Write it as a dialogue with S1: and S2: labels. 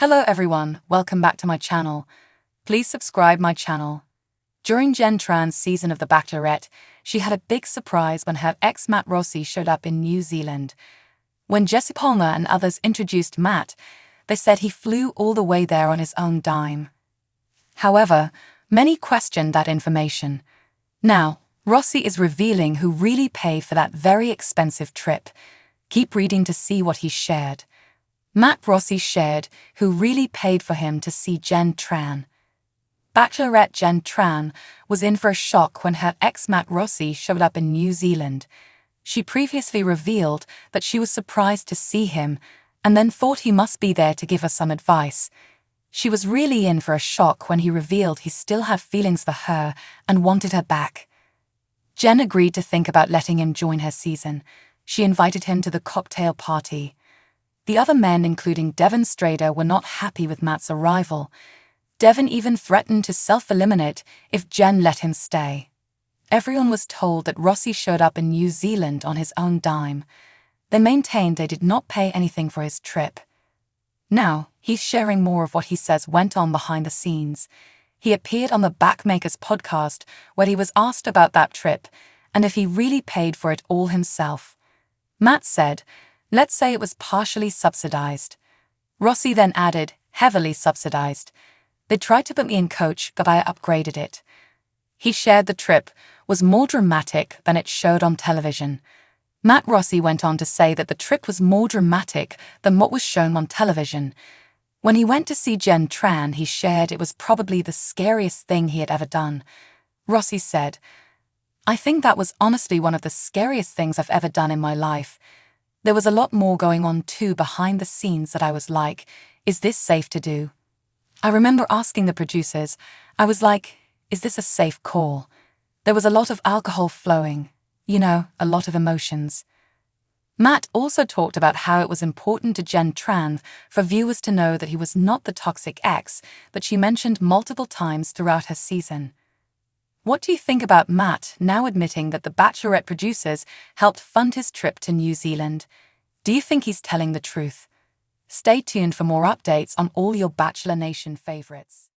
S1: Hello everyone, welcome back to my channel. Please subscribe my channel. During Jenn Tran's season of The Bachelorette, she had a big surprise when her ex Matt Rossi showed up in New Zealand. When Jesse Palmer and others introduced Matt, they said he flew all the way there on his own dime. However, many questioned that information. Now, Rossi is revealing who really paid for that very expensive trip. Keep reading to see what he shared. Matt Rossi shared who really paid for him to see Jenn Tran. Bachelorette Jenn Tran was in for a shock when her ex Matt Rossi showed up in New Zealand. She previously revealed that she was surprised to see him and then thought he must be there to give her some advice. She was really in for a shock when he revealed he still had feelings for her and wanted her back. Jenn agreed to think about letting him join her season. She invited him to the cocktail party. The other men, including Devon Strader, were not happy with Matt's arrival. Devon even threatened to self-eliminate if Jenn let him stay. Everyone was told that Rossi showed up in New Zealand on his own dime. They maintained they did not pay anything for his trip. Now, he's sharing more of what he says went on behind the scenes. He appeared on the Backmakers podcast where he was asked about that trip and if he really paid for it all himself. Matt said, "Let's say it was partially subsidized." Rossi then added, "Heavily subsidized. They tried to put me in coach, but I upgraded it." He shared the trip was more dramatic than it showed on television. Matt Rossi went on to say that the trip was more dramatic than what was shown on television. When he went to see Jenn Tran, he shared it was probably the scariest thing he had ever done. Rossi said, "I think that was honestly one of the scariest things I've ever done in my life. There was a lot more going on too behind the scenes that I was like, is this safe to do? I remember asking the producers, I was like, is this a safe call? There was a lot of alcohol flowing, a lot of emotions." Matt also talked about how it was important to Jenn Tran for viewers to know that he was not the toxic ex that she mentioned multiple times throughout her season. What do you think about Matt now admitting that the Bachelorette producers helped fund his trip to New Zealand? Do you think he's telling the truth? Stay tuned for more updates on all your Bachelor Nation favorites.